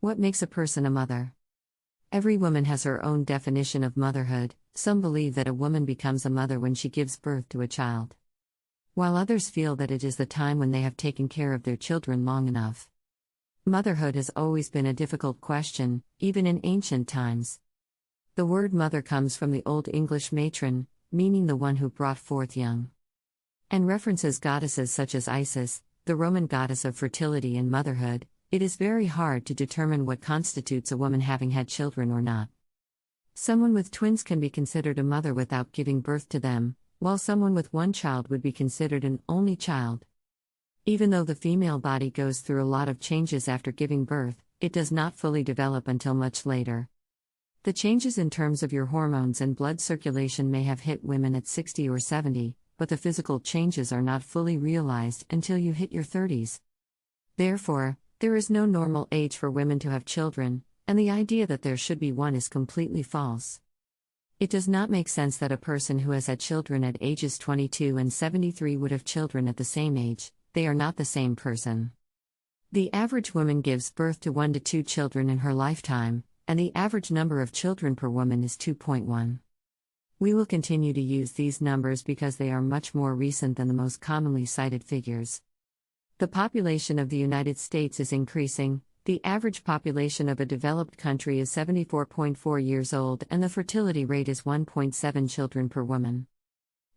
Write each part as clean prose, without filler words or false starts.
What makes a person a mother? Every woman has her own definition of motherhood. Some believe that a woman becomes a mother when she gives birth to a child, while others feel that it is the time when they have taken care of their children long enough. Motherhood has always been a difficult question, even in ancient times. The word mother comes from the Old English matron, meaning the one who brought forth young, and references goddesses such as Isis, the Roman goddess of fertility and motherhood. It is very hard to determine what constitutes a woman having had children or not. Someone with twins can be considered a mother without giving birth to them, while someone with one child would be considered an only child. Even though the female body goes through a lot of changes after giving birth, it does not fully develop until much later. The changes in terms of your hormones and blood circulation may have hit women at 60 or 70, but the physical changes are not fully realized until you hit your 30s. Therefore, there is no normal age for women to have children, and the idea that there should be one is completely false. It does not make sense that a person who has had children at ages 22 and 73 would have children at the same age. They are not the same person. The average woman gives birth to 1 to 2 children in her lifetime, and the average number of children per woman is 2.1. We will continue to use these numbers because they are much more recent than the most commonly cited figures. The population of the United States is increasing. The average population of a developed country is 74.4 years old, and the fertility rate is 1.7 children per woman.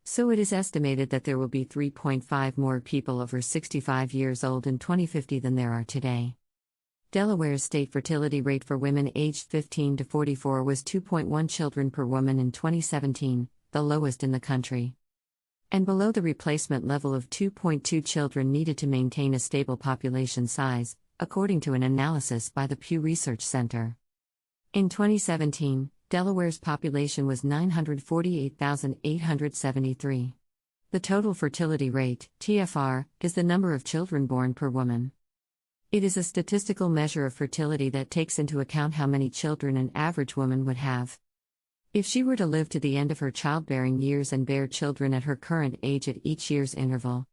So it is estimated that there will be 3.5 more people over 65 years old in 2050 than there are today. Delaware's state fertility rate for women aged 15 to 44 was 2.1 children per woman in 2017, the lowest in the country, and below the replacement level of 2.2 children needed to maintain a stable population size, according to an analysis by the Pew Research Center. In 2017, Delaware's population was 948,873. The total fertility rate, TFR, is the number of children born per woman. It is a statistical measure of fertility that takes into account how many children an average woman would have if she were to live to the end of her childbearing years and bear children at her current age at each year's interval.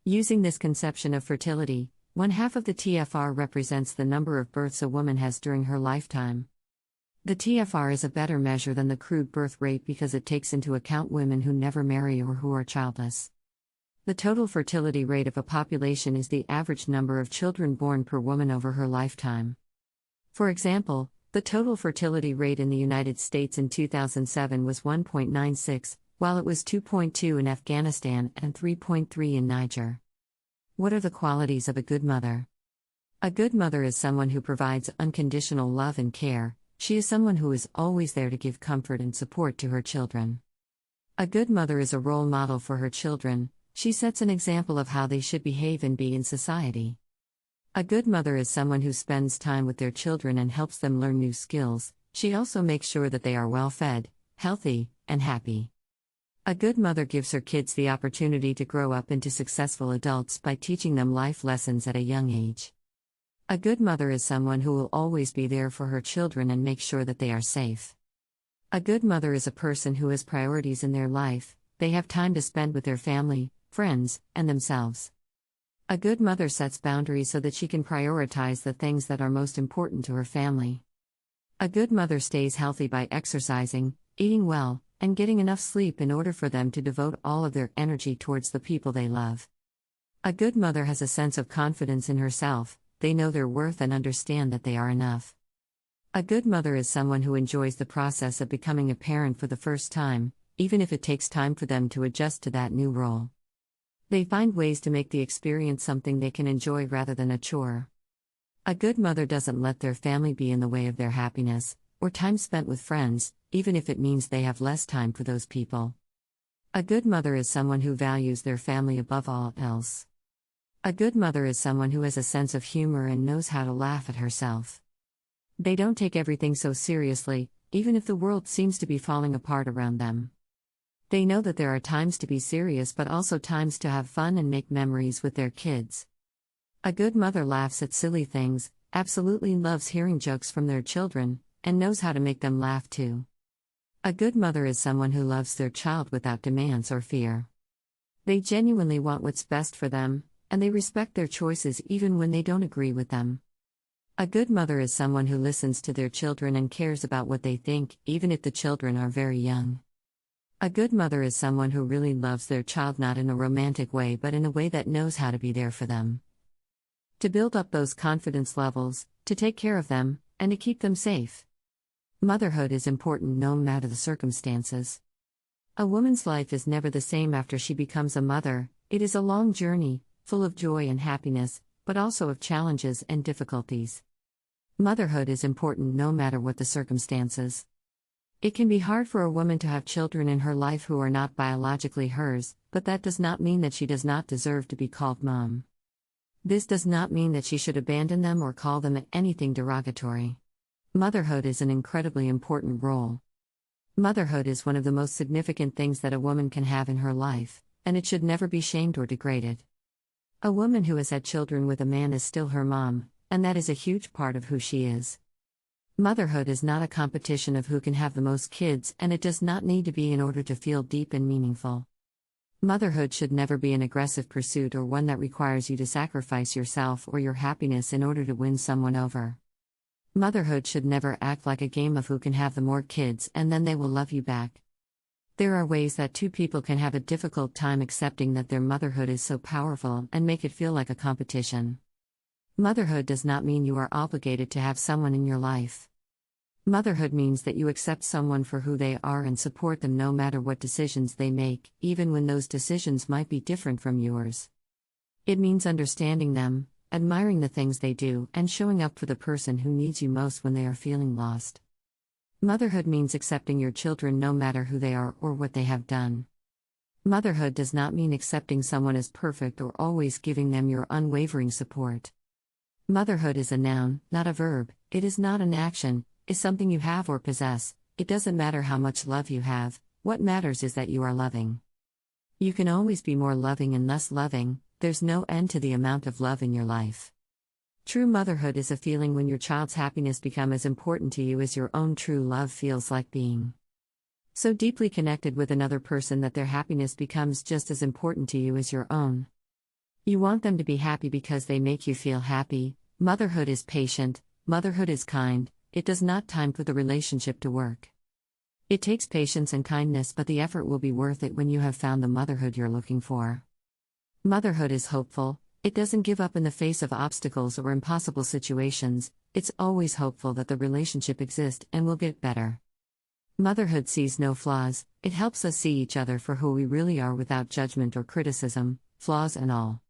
Using this conception of fertility, 1/2 of the TFR represents the number of births a woman has during her lifetime. The TFR is a better measure than the crude birth rate because it takes into account women who never marry or who are childless. The total fertility rate of a population is the average number of children born per woman over her lifetime. For example, the total fertility rate in the United States in 2007 was 1.96, while it was 2.2 in Afghanistan and 3.3 in Niger. What are the qualities of a good mother? A good mother is someone who provides unconditional love and care. She is someone who is always there to give comfort and support to her children. A good mother is a role model for her children. She sets an example of how they should behave and be in society. A good mother is someone who spends time with their children and helps them learn new skills. She also makes sure that they are well fed, healthy, and happy. A good mother gives her kids the opportunity to grow up into successful adults by teaching them life lessons at a young age. A good mother is someone who will always be there for her children and make sure that they are safe. A good mother is a person who has priorities in their life. They have time to spend with their family, friends, and themselves. A good mother sets boundaries so that she can prioritize the things that are most important to her family. A good mother stays healthy by exercising, eating well, and getting enough sleep in order for them to devote all of their energy towards the people they love. A good mother has a sense of confidence in herself. They know their worth and understand that they are enough. A good mother is someone who enjoys the process of becoming a parent for the first time, even if it takes time for them to adjust to that new role. They find ways to make the experience something they can enjoy rather than a chore. A good mother doesn't let their family be in the way of their happiness, or time spent with friends, even if it means they have less time for those people. A good mother is someone who values their family above all else. A good mother is someone who has a sense of humor and knows how to laugh at herself. They don't take everything so seriously, even if the world seems to be falling apart around them. They know that there are times to be serious but also times to have fun and make memories with their kids. A good mother laughs at silly things, absolutely loves hearing jokes from their children, and knows how to make them laugh too. A good mother is someone who loves their child without demands or fear. They genuinely want what's best for them, and they respect their choices even when they don't agree with them. A good mother is someone who listens to their children and cares about what they think, even if the children are very young. A good mother is someone who really loves their child, not in a romantic way but in a way that knows how to be there for them. To build up those confidence levels, to take care of them, and to keep them safe. Motherhood is important no matter the circumstances. A woman's life is never the same after she becomes a mother. It is a long journey, full of joy and happiness, but also of challenges and difficulties. Motherhood is important no matter what the circumstances. It can be hard for a woman to have children in her life who are not biologically hers, but that does not mean that she does not deserve to be called mom. This does not mean that she should abandon them or call them anything derogatory. Motherhood is an incredibly important role. Motherhood is one of the most significant things that a woman can have in her life, and it should never be shamed or degraded. A woman who has had children with a man is still her mom, and that is a huge part of who she is. Motherhood is not a competition of who can have the most kids, and it does not need to be in order to feel deep and meaningful. Motherhood should never be an aggressive pursuit or one that requires you to sacrifice yourself or your happiness in order to win someone over. Motherhood should never act like a game of who can have the more kids and then they will love you back. There are ways that two people can have a difficult time accepting that their motherhood is so powerful and make it feel like a competition. Motherhood does not mean you are obligated to have someone in your life. Motherhood means that you accept someone for who they are and support them no matter what decisions they make, even when those decisions might be different from yours. It means understanding them, admiring the things they do, and showing up for the person who needs you most when they are feeling lost. Motherhood means accepting your children no matter who they are or what they have done. Motherhood does not mean accepting someone as perfect or always giving them your unwavering support. Motherhood is a noun, not a verb. It is not an action, it's something you have or possess. It doesn't matter how much love you have, what matters is that you are loving. You can always be more loving and less loving, there's no end to the amount of love in your life. True motherhood is a feeling when your child's happiness becomes as important to you as your own true love feels like being. So deeply connected with another person that their happiness becomes just as important to you as your own. You want them to be happy because they make you feel happy. Motherhood is patient, motherhood is kind, it does not time for the relationship to work. It takes patience and kindness, but the effort will be worth it when you have found the motherhood you're looking for. Motherhood is hopeful, it doesn't give up in the face of obstacles or impossible situations, it's always hopeful that the relationship exists and will get better. Motherhood sees no flaws, it helps us see each other for who we really are without judgment or criticism, flaws and all.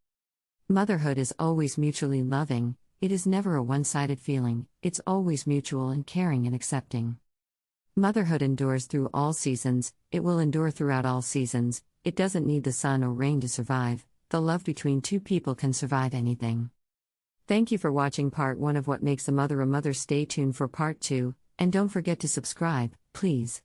Motherhood is always mutually loving, it is never a one-sided feeling, it's always mutual and caring and accepting. Motherhood endures through all seasons, it will endure throughout all seasons, it doesn't need the sun or rain to survive, the love between two people can survive anything. Thank you for watching part 1 of What Makes a Mother a Mother. Stay tuned for part 2, and don't forget to subscribe, please.